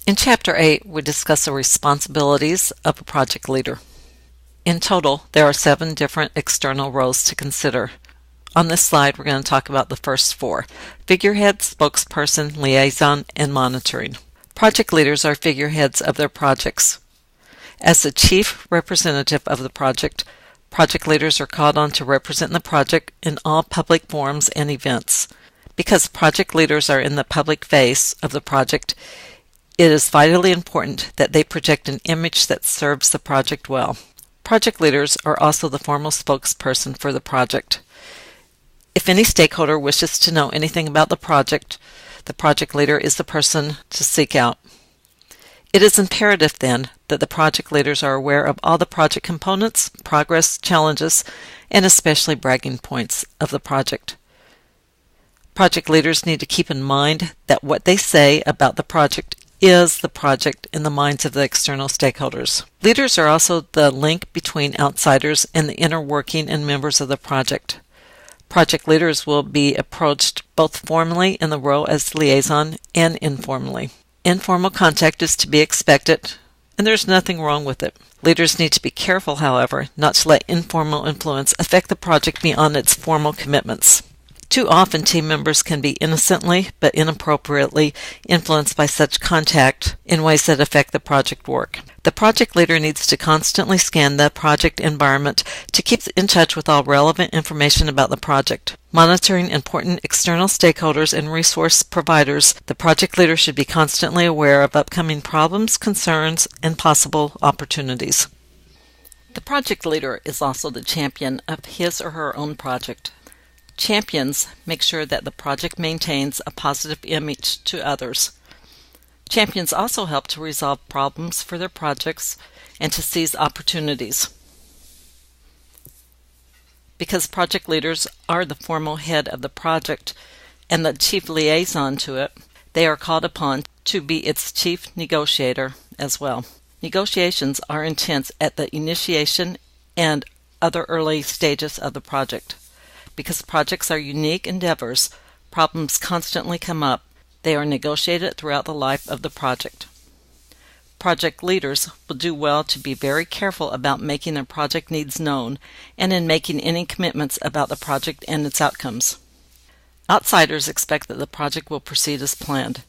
In Chapter 8, we discuss the responsibilities of a project leader. In total, there are 7 different external roles to consider. On this slide, we're going to talk about the first 4: figurehead, spokesperson, liaison, and monitoring. Project leaders are figureheads of their projects. As the chief representative of the project leaders are called on to represent the project in all public forums and events. Because project leaders are in the public face of the project, it is vitally important that they project an image that serves the project well. Project leaders are also the formal spokesperson for the project. If any stakeholder wishes to know anything about the project leader is the person to seek out. It is imperative, then, that the project leaders are aware of all the project components, progress, challenges, and especially bragging points of the project. Project leaders need to keep in mind that what they say about the project is the project in the minds of the external stakeholders. Leaders are also the link between outsiders and the inner working and members of the project. Project leaders will be approached both formally in the role as liaison and informally. Informal contact is to be expected, and there's nothing wrong with it. Leaders need to be careful, however, not to let informal influence affect the project beyond its formal commitments. Too often, team members can be innocently but inappropriately influenced by such contact in ways that affect the project work. The project leader needs to constantly scan the project environment to keep in touch with all relevant information about the project. Monitoring important external stakeholders and resource providers, the project leader should be constantly aware of upcoming problems, concerns, and possible opportunities. The project leader is also the champion of his or her own project. Champions make sure that the project maintains a positive image to others. Champions also help to resolve problems for their projects and to seize opportunities. Because project leaders are the formal head of the project and the chief liaison to it, they are called upon to be its chief negotiator as well. Negotiations are intense at the initiation and other early stages of the project. Because projects are unique endeavors, problems constantly come up. They are negotiated throughout the life of the project. Project leaders will do well to be very careful about making their project needs known and in making any commitments about the project and its outcomes. Outsiders expect that the project will proceed as planned.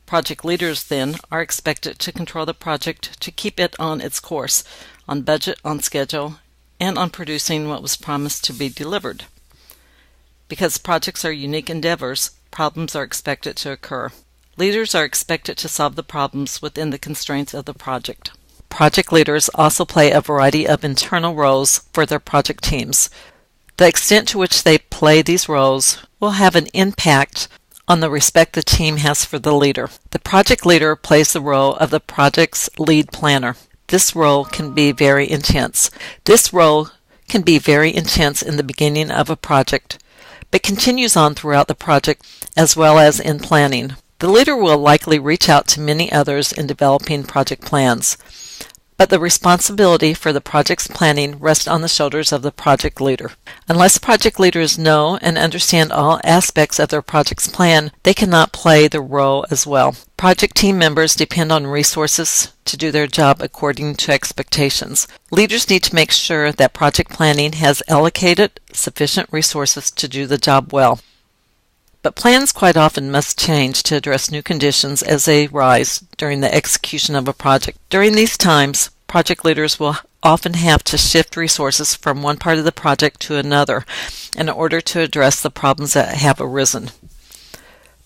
Project leaders, then, are expected to control the project to keep it on its course, on budget, on schedule, and on producing what was promised to be delivered. Because projects are unique endeavors, problems are expected to occur. Leaders are expected to solve the problems within the constraints of the project. Project leaders also play a variety of internal roles for their project teams. The extent to which they play these roles will have an impact on the respect the team has for the leader. The project leader plays the role of the project's lead planner. This role can be very intense. In the beginning of a project, but continues on throughout the project as well as in planning. The leader will likely reach out to many others in developing project plans, but the responsibility for the project's planning rests on the shoulders of the project leader. Unless project leaders know and understand all aspects of their project's plan, they cannot play the role as well. Project team members depend on resources to do their job according to expectations. Leaders need to make sure that project planning has allocated sufficient resources to do the job well. But plans quite often must change to address new conditions as they arise during the execution of a project. During these times, project leaders will often have to shift resources from one part of the project to another in order to address the problems that have arisen.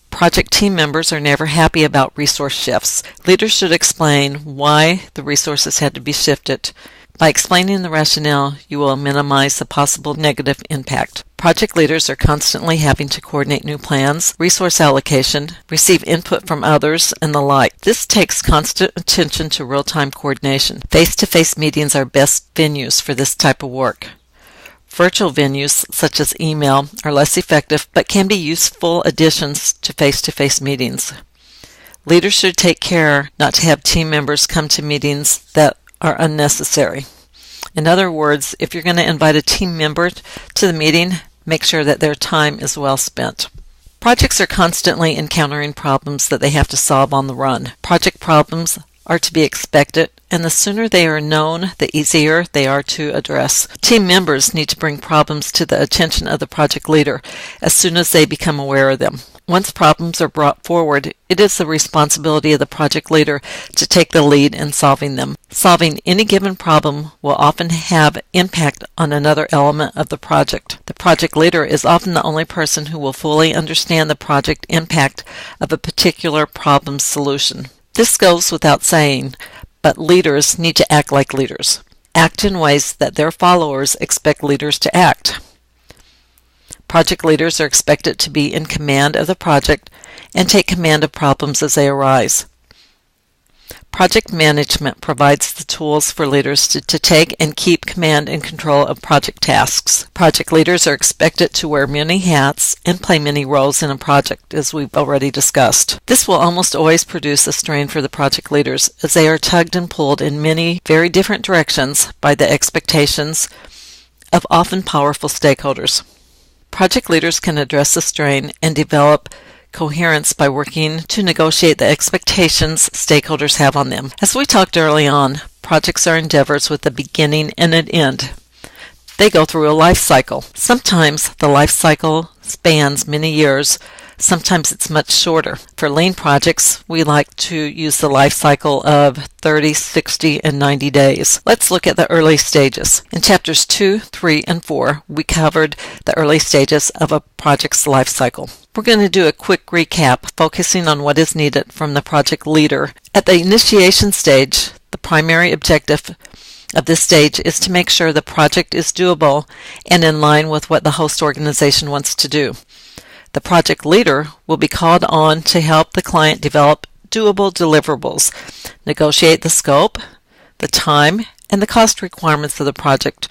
Project team members are never happy about resource shifts. Leaders should explain why the resources had to be shifted. By explaining the rationale, you will minimize the possible negative impact. Project leaders are constantly having to coordinate new plans, resource allocation, receive input from others, and the like. This takes constant attention to real-time coordination. Face-to-face meetings are best venues for this type of work. Virtual venues, such as email, are less effective but can be useful additions to face-to-face meetings. Leaders should take care not to have team members come to meetings that are unnecessary. In other words, if you're going to invite a team member to the meeting, make sure that their time is well spent. Projects are constantly encountering problems that they have to solve on the run. Project problems are to be expected, and the sooner they are known, the easier they are to address. Team members need to bring problems to the attention of the project leader as soon as they become aware of them. Once problems are brought forward, it is the responsibility of the project leader to take the lead in solving them. Solving any given problem will often have impact on another element of the project. The project leader is often the only person who will fully understand the project impact of a particular problem solution. This goes without saying, but leaders need to act like leaders. Act in ways that their followers expect leaders to act. Project leaders are expected to be in command of the project and take command of problems as they arise. Project management provides the tools for leaders to take and keep command and control of project tasks. Project leaders are expected to wear many hats and play many roles in a project, as we've already discussed. This will almost always produce a strain for the project leaders, as they are tugged and pulled in many very different directions by the expectations of often powerful stakeholders. Project leaders can address the strain and develop coherence by working to negotiate the expectations stakeholders have on them. As we talked early on, projects are endeavors with a beginning and an end. They go through a life cycle. Sometimes the life cycle spans many years, sometimes it's much shorter. For lean projects, we like to use the life cycle of 30, 60, and 90 days. Let's look at the early stages. In chapters 2, 3, and 4, we covered the early stages of a project's life cycle. We're going to do a quick recap, focusing on what is needed from the project leader. At the initiation stage, the primary objective of this stage is to make sure the project is doable and in line with what the host organization wants to do. The project leader will be called on to help the client develop doable deliverables, negotiate the scope, the time, and the cost requirements of the project,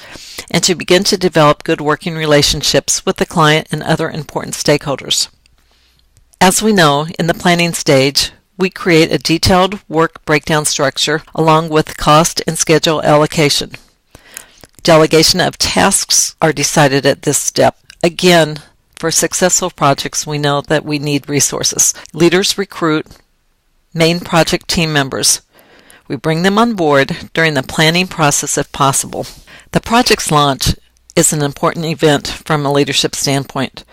and to begin to develop good working relationships with the client and other important stakeholders. As we know, in the planning stage, we create a detailed work breakdown structure along with cost and schedule allocation. Delegation of tasks are decided at this step. Again, for successful projects, we know that we need resources. Leaders recruit main project team members. We bring them on board during the planning process if possible. The project's launch is an important event from a leadership standpoint.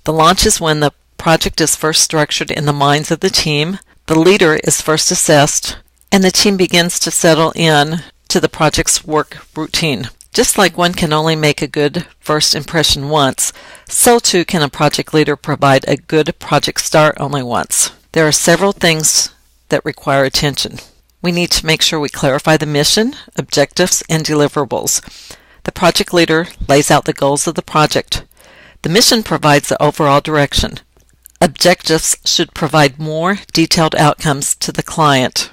The launch is when the project is first structured in the minds of the team, the leader is first assessed, and the team begins to settle in to the project's work routine. Just like one can only make a good first impression once, so too can a project leader provide a good project start only once. There are several things that require attention. We need to make sure we clarify the mission, objectives, and deliverables. The project leader lays out the goals of the project. The mission provides the overall direction. Objectives should provide more detailed outcomes to the client.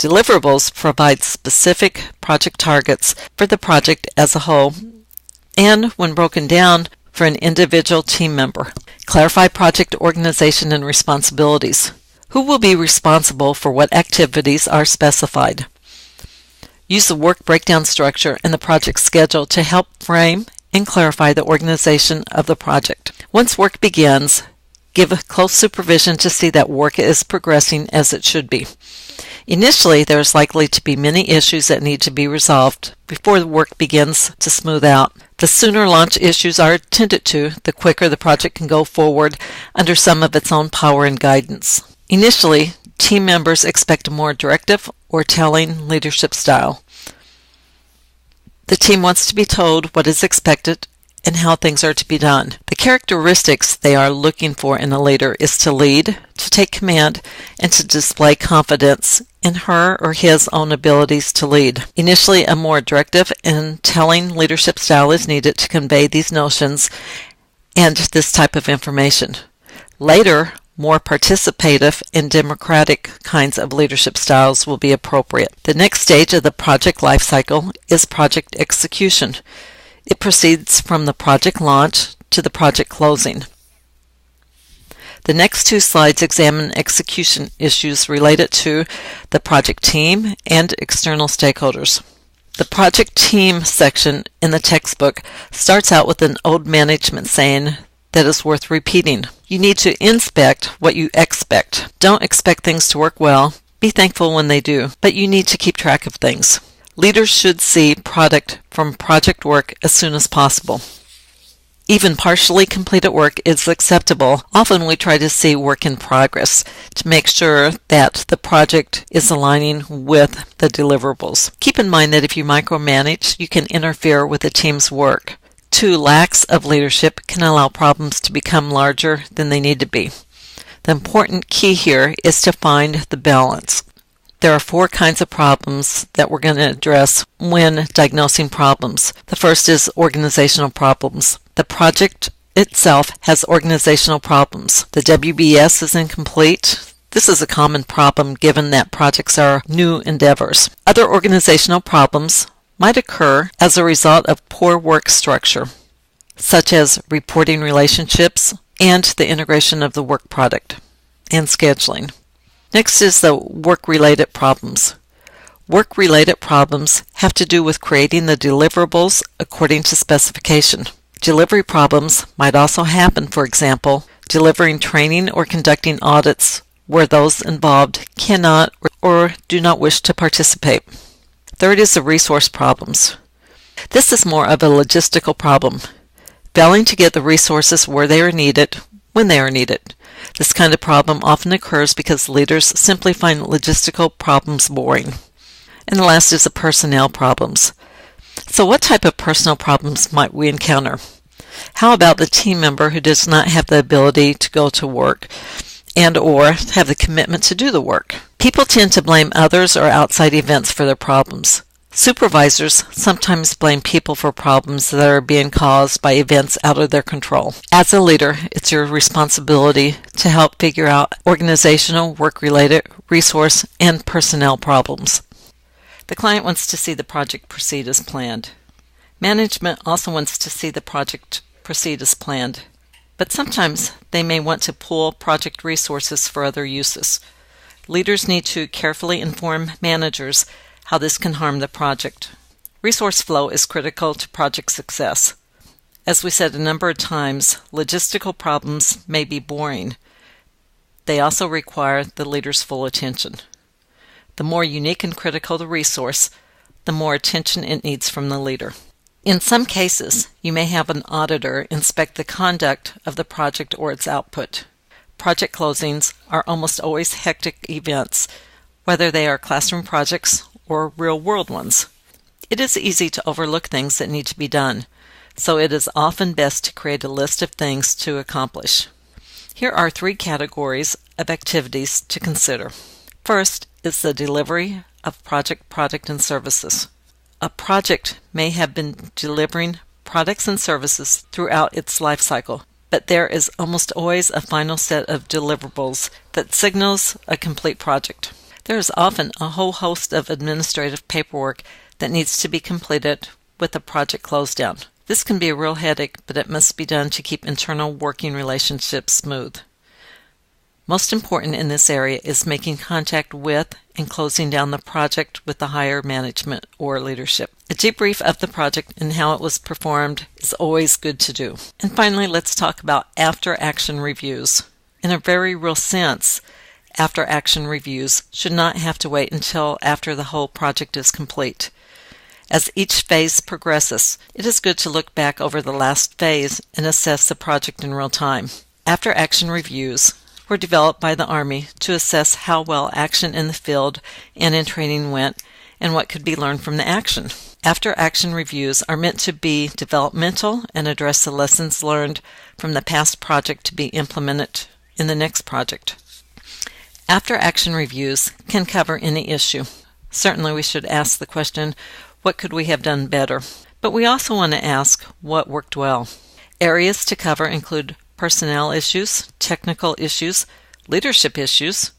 Deliverables provide specific project targets for the project as a whole and, when broken down, for an individual team member. Clarify project organization and responsibilities. Who will be responsible for what activities are specified? Use the work breakdown structure and the project schedule to help frame and clarify the organization of the project. Once work begins, give close supervision to see that work is progressing as it should be. Initially, there is likely to be many issues that need to be resolved before the work begins to smooth out. The sooner launch issues are attended to, the quicker the project can go forward under some of its own power and guidance. Initially, team members expect a more directive or telling leadership style. The team wants to be told what is expected and how things are to be done. The characteristics they are looking for in a leader is to lead, to take command, and to display confidence in her or his own abilities to lead. Initially, a more directive and telling leadership style is needed to convey these notions and this type of information. Later, more participative and democratic kinds of leadership styles will be appropriate. The next stage of the project life cycle is project execution. It proceeds from the project launch to the project closing. The next two slides examine execution issues related to the project team and external stakeholders. The project team section in the textbook starts out with an old management saying that is worth repeating. You need to inspect what you expect. Don't expect things to work well. Be thankful when they do, but you need to keep track of things. Leaders should see product from project work as soon as possible. Even partially completed work is acceptable. Often we try to see work in progress to make sure that the project is aligning with the deliverables. Keep in mind that if you micromanage, you can interfere with the team's work. 2, lacks of leadership can allow problems to become larger than they need to be. The important key here is to find the balance. There are 4 kinds of problems that we're going to address when diagnosing problems. The first is organizational problems. The project itself has organizational problems. The WBS is incomplete. This is a common problem given that projects are new endeavors. Other organizational problems might occur as a result of poor work structure, such as reporting relationships and the integration of the work product and scheduling. Next is the work-related problems. Work-related problems have to do with creating the deliverables according to specification. Delivery problems might also happen, for example, delivering training or conducting audits where those involved cannot or do not wish to participate. Third is the resource problems. This is more of a logistical problem, failing to get the resources where they are needed, when they are needed. This kind of problem often occurs because leaders simply find logistical problems boring. And the last is the personnel problems. So what type of personnel problems might we encounter? How about the team member who does not have the ability to go to work and or have the commitment to do the work? People tend to blame others or outside events for their problems. Supervisors sometimes blame people for problems that are being caused by events out of their control. As a leader, it's your responsibility to help figure out organizational, work-related, resource, and personnel problems. The client wants to see the project proceed as planned. Management also wants to see the project proceed as planned, but sometimes they may want to pool project resources for other uses. Leaders need to carefully inform managers how this can harm the project. Resource flow is critical to project success. As we said a number of times, logistical problems may be boring. They also require the leader's full attention. The more unique and critical the resource, the more attention it needs from the leader. In some cases, you may have an auditor inspect the conduct of the project or its output. Project closings are almost always hectic events, whether they are classroom projects or real-world ones. It is easy to overlook things that need to be done, so it is often best to create a list of things to accomplish. Here are 3 categories of activities to consider. First is the delivery of project, product, and services. A project may have been delivering products and services throughout its life cycle, but there is almost always a final set of deliverables that signals a complete project. There is often a whole host of administrative paperwork that needs to be completed with the project closed down. This can be a real headache, but it must be done to keep internal working relationships smooth. Most important in this area is making contact with and closing down the project with the higher management or leadership. A debrief of the project and how it was performed is always good to do. And finally, let's talk about after-action reviews. In a very real sense, after-action reviews should not have to wait until after the whole project is complete. As each phase progresses, it is good to look back over the last phase and assess the project in real time. After-action reviews were developed by the Army to assess how well action in the field and in training went and what could be learned from the action. After-action reviews are meant to be developmental and address the lessons learned from the past project to be implemented in the next project. After-action reviews can cover any issue. Certainly we should ask the question, what could we have done better? But we also want to ask what worked well. Areas to cover include personnel issues, technical issues, leadership issues,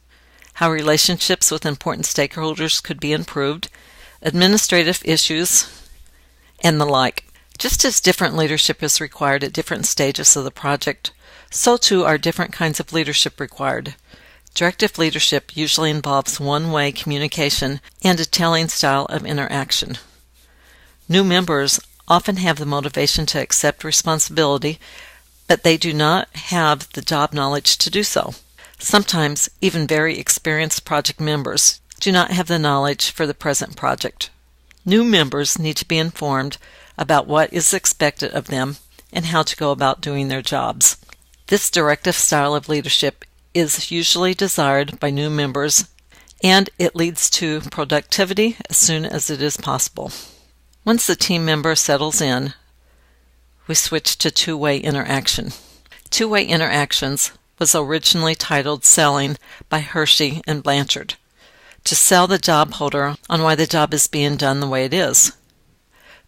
how relationships with important stakeholders could be improved, administrative issues, and the like. Just as different leadership is required at different stages of the project, so too are different kinds of leadership required. Directive leadership usually involves one-way communication and a telling style of interaction. New members often have the motivation to accept responsibility, but they do not have the job knowledge to do so. Sometimes, even very experienced project members do not have the knowledge for the present project. New members need to be informed about what is expected of them and how to go about doing their jobs. This directive style of leadership is usually desired by new members, and it leads to productivity as soon as it is possible. Once the team member settles in, we switch to two-way interaction. Two-way interactions was originally titled Selling by Hershey and Blanchard, to sell the job holder on why the job is being done the way it is.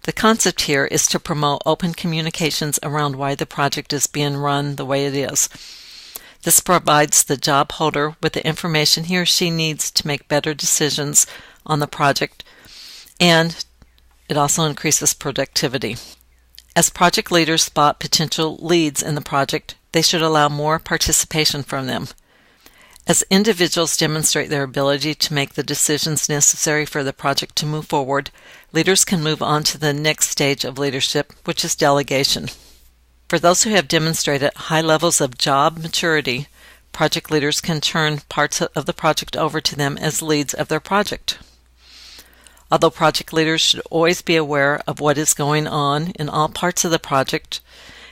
The concept here is to promote open communications around why the project is being run the way it is. This provides the job holder with the information he or she needs to make better decisions on the project, and it also increases productivity. As project leaders spot potential leads in the project, they should allow more participation from them. As individuals demonstrate their ability to make the decisions necessary for the project to move forward, leaders can move on to the next stage of leadership, which is delegation. For those who have demonstrated high levels of job maturity, project leaders can turn parts of the project over to them as leads of their project. Although project leaders should always be aware of what is going on in all parts of the project,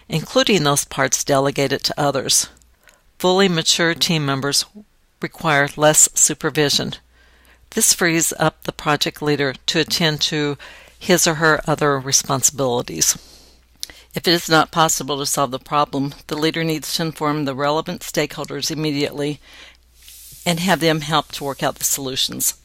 including those parts delegated to others, fully mature team members require less supervision. This frees up the project leader to attend to his or her other responsibilities. If it is not possible to solve the problem, the leader needs to inform the relevant stakeholders immediately and have them help to work out the solutions.